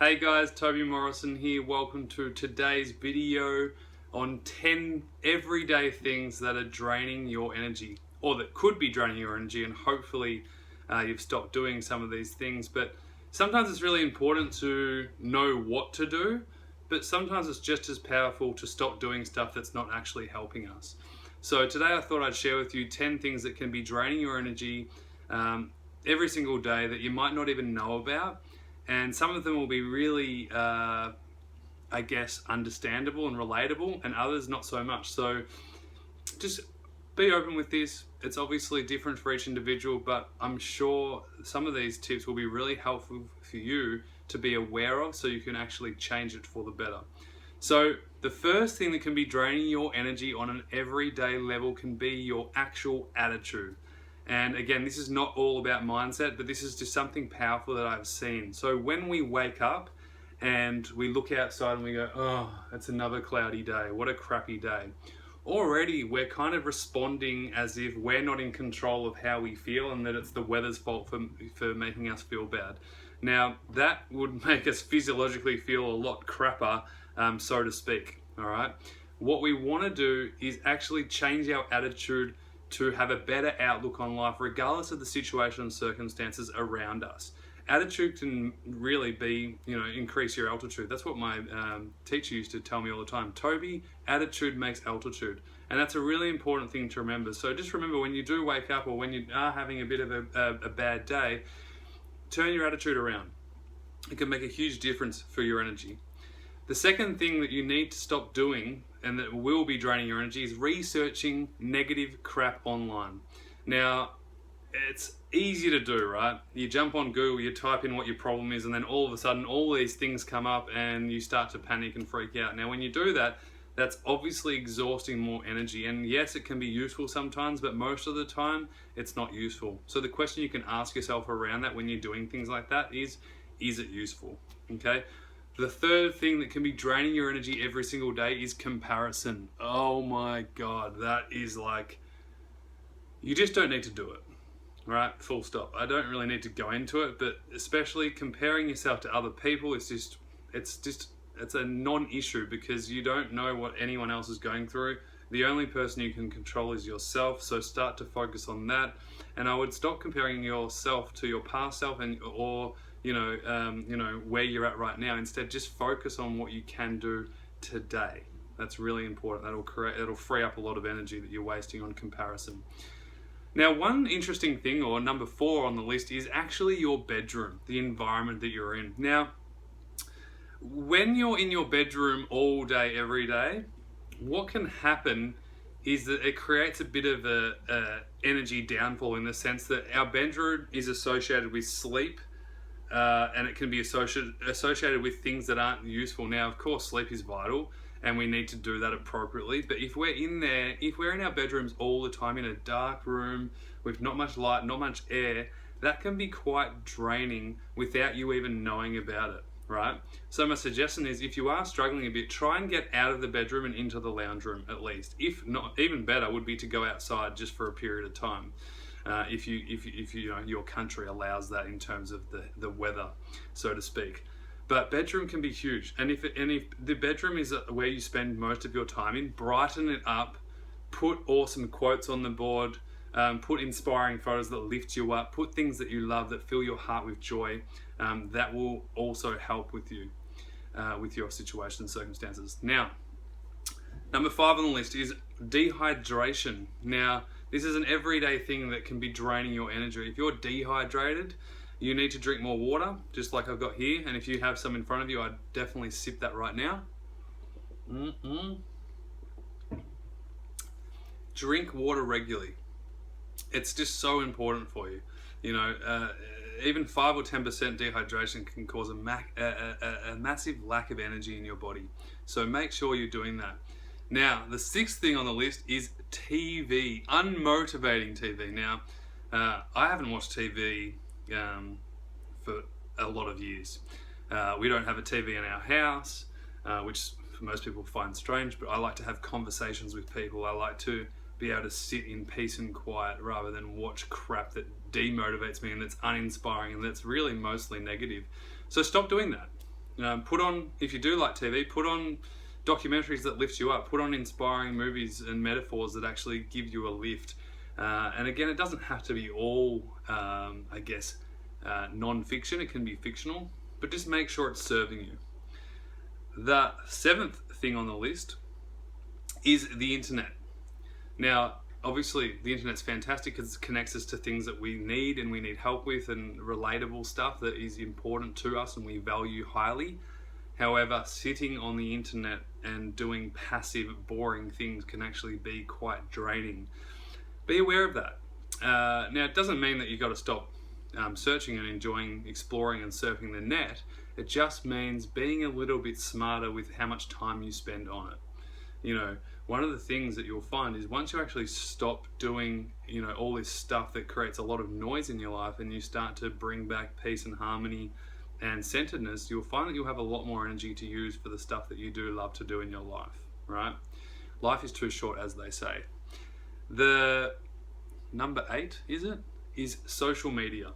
Hey guys, Toby Morrison here. Welcome to today's video on 10 everyday things that are draining your energy, or that could be draining your energy, and hopefully you've stopped doing some of these things. But sometimes it's really important to know what to do, but sometimes it's just as powerful to stop doing stuff that's not actually helping us. So today I thought I'd share with you 10 things that can be draining your energy every single day that you might not even know about. And some of them will be really, understandable and relatable, and others not so much. So just be open with this. It's obviously different for each individual, but I'm sure some of these tips will be really helpful for you to be aware of so you can actually change it for the better. So the first thing that can be draining your energy on an everyday level can be your actual attitude. And again, this is not all about mindset, but this is just something powerful that I've seen. So when we wake up and we look outside and we go, oh, it's another cloudy day. What a crappy day. Already we're kind of responding as if we're not in control of how we feel and that it's the weather's fault for making us feel bad. Now, that would make us physiologically feel a lot crapper, so to speak, all right? What we want to do is actually change our attitude to have a better outlook on life, regardless of the situation and circumstances around us. Attitude can really be, increase your altitude. That's what my teacher used to tell me all the time. Toby, attitude makes altitude. And that's a really important thing to remember. So just remember, when you do wake up or when you are having a bit of a bad day, turn your attitude around. It can make a huge difference for your energy. The second thing that you need to stop doing, and that will be draining your energy, is researching negative crap online. Now, it's easy to do, right? You jump on Google, you type in what your problem is, and then all of a sudden all these things come up and you start to panic and freak out. Now, when you do that, that's obviously exhausting more energy. And yes, it can be useful sometimes, but most of the time it's not useful. So the question you can ask yourself around that when you're doing things like that is it useful? Okay? The third thing that can be draining your energy every single day is comparison. Oh my God, that is like, you just don't need to do it, right? Full stop. I don't really need to go into it, but especially comparing yourself to other people, it's a non-issue because you don't know what anyone else is going through. The only person you can control is yourself, so start to focus on that. And I would stop comparing yourself to your past self or where you're at right now. Instead, just focus on what you can do today. That's really important. That'll free up a lot of energy that you're wasting on comparison. Now, one interesting thing, or number 4 on the list, is actually your bedroom, the environment that you're in. Now, when you're in your bedroom all day, every day, what can happen is that it creates a bit of a energy downfall, in the sense that our bedroom is associated with sleep, and it can be associated with things that aren't useful. Now, of course, sleep is vital and we need to do that appropriately. But if we're in our bedrooms all the time, in a dark room with not much light, not much air, that can be quite draining without you even knowing about it, right? So my suggestion is, if you are struggling a bit, try and get out of the bedroom and into the lounge room at least. If not, even better would be to go outside just for a period of time. If your country allows that in terms of the weather, so to speak. But bedroom can be huge, and if the bedroom is where you spend most of your time in, brighten it up, put awesome quotes on the board, put inspiring photos that lift you up, put things that you love that fill your heart with joy. That will also help with you, with your situation and circumstances. Now, number 5 on the list is dehydration. Now, this is an everyday thing that can be draining your energy. If you're dehydrated, you need to drink more water, just like I've got here. And if you have some in front of you, I'd definitely sip that right now. Drink water regularly. It's just so important for you. Even 5 or 10% dehydration can cause a massive lack of energy in your body. So make sure you're doing that. Now, the 6th thing on the list is TV, unmotivating TV. Now, I haven't watched TV for a lot of years. We don't have a TV in our house, which for most people find strange, but I like to have conversations with people. I like to be able to sit in peace and quiet rather than watch crap that demotivates me and that's uninspiring and that's really mostly negative. So stop doing that. Put on, if you do like TV, put on documentaries that lift you up. Put on inspiring movies and metaphors that actually give you a lift. And again, it doesn't have to be all, non-fiction. It can be fictional, but just make sure it's serving you. The seventh thing on the list is the internet. Now, obviously, the internet's fantastic because it connects us to things that we need and we need help with, and relatable stuff that is important to us and we value highly. However, sitting on the internet and doing passive, boring things can actually be quite draining. Be aware of that. Now, it doesn't mean that you've got to stop searching and enjoying exploring and surfing the net. It just means being a little bit smarter with how much time you spend on it. You know, one of the things that you'll find is once you actually stop doing, all this stuff that creates a lot of noise in your life, and you start to bring back peace and harmony and centeredness, you'll find that you'll have a lot more energy to use for the stuff that you do love to do in your life, right? Life is too short, as they say. The number 8, is social media.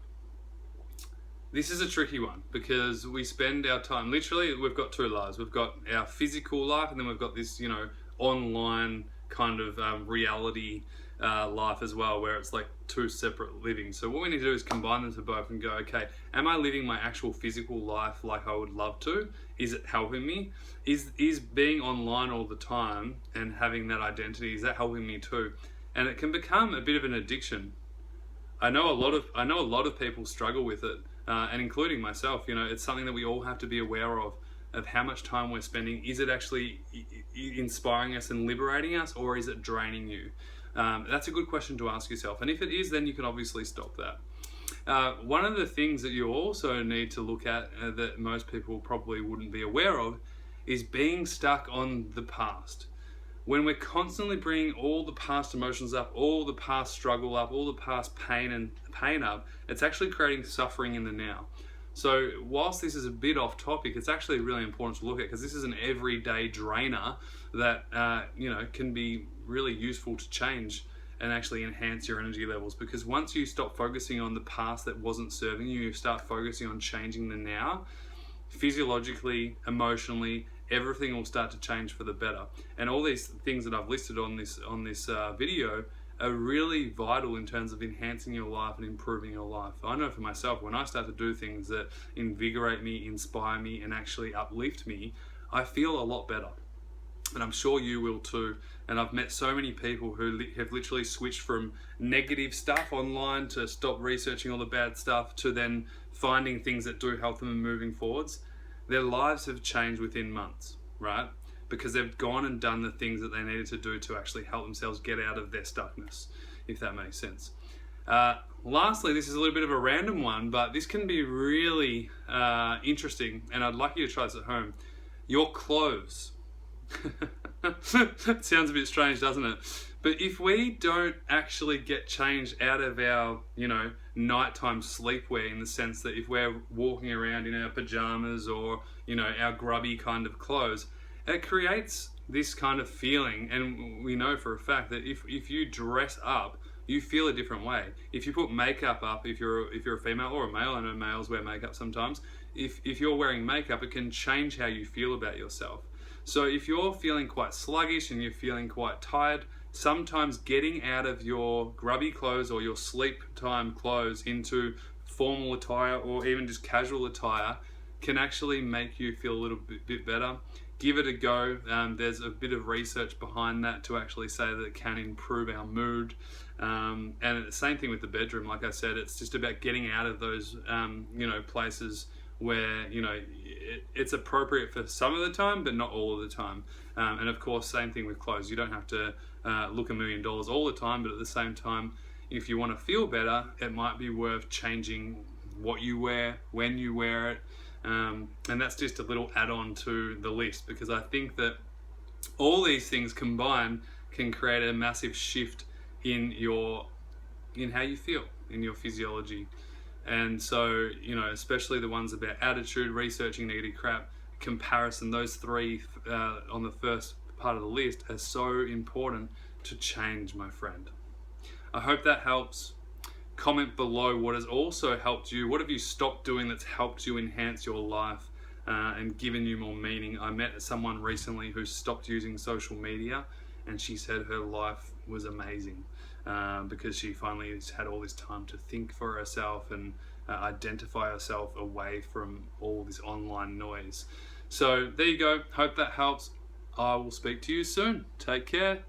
This is a tricky one because we spend our time, literally, we've got two lives. We've got our physical life, and then we've got this, online kind of reality life as well, where it's like two separate living. So what we need to do is combine them to both and go, okay, am I living my actual physical life like I would love to? Is it helping me? Is being online all the time and having that identity, is that helping me too? And it can become a bit of an addiction. I know a lot of people struggle with it, and including myself. It's something that we all have to be aware of how much time we're spending. Is it actually inspiring us and liberating us, or is it draining you? That's a good question to ask yourself. And if it is, then you can obviously stop that. One of the things that you also need to look at that most people probably wouldn't be aware of is being stuck on the past. When we're constantly bringing all the past emotions up, all the past struggle up, all the past pain up, it's actually creating suffering in the now. So whilst this is a bit off topic, it's actually really important to look at, because this is an everyday drainer that can be really useful to change and actually enhance your energy levels. Because once you stop focusing on the past that wasn't serving you, you start focusing on changing the now, physiologically, emotionally, everything will start to change for the better. And all these things that I've listed on this video are really vital in terms of enhancing your life and improving your life. I know for myself, when I start to do things that invigorate me, inspire me, and actually uplift me, I feel a lot better. And I'm sure you will too. And I've met so many people who have literally switched from negative stuff online to stop researching all the bad stuff to then finding things that do help them and moving forwards. Their lives have changed within months, right? Because they've gone and done the things that they needed to do to actually help themselves get out of their stuckness, if that makes sense. Lastly, this is a little bit of a random one, but this can be really interesting, and I'd like you to try this at home. Your clothes. It sounds a bit strange, doesn't it? But if we don't actually get changed out of our, nighttime sleepwear, in the sense that if we're walking around in our pajamas or, our grubby kind of clothes, it creates this kind of feeling. And we know for a fact that if you dress up, you feel a different way. If you put makeup up, if you're a female or a male, I know males wear makeup sometimes. If you're wearing makeup, it can change how you feel about yourself. So if you're feeling quite sluggish and you're feeling quite tired, sometimes getting out of your grubby clothes or your sleep time clothes into formal attire or even just casual attire can actually make you feel a little bit better. Give it a go. There's a bit of research behind that to actually say that it can improve our mood. And the same thing with the bedroom. Like I said, it's just about getting out of those, places where, it's appropriate for some of the time, but not all of the time. And of course, same thing with clothes. You don't have to look $1 million all the time, but at the same time, if you want to feel better, it might be worth changing what you wear, when you wear it. And that's just a little add-on to the list, because I think that all these things combined can create a massive shift in how you feel, in your physiology. And so, especially the ones about attitude, researching negative crap, comparison, those three on the first part of the list are so important to change, my friend. I hope that helps. Comment below what has also helped you. What have you stopped doing that's helped you enhance your life? and given you more meaning. I met someone recently who stopped using social media, and she said her life was amazing because she finally had all this time to think for herself and identify herself away from all this online noise. So there you go. Hope that helps. I will speak to you soon. Take care.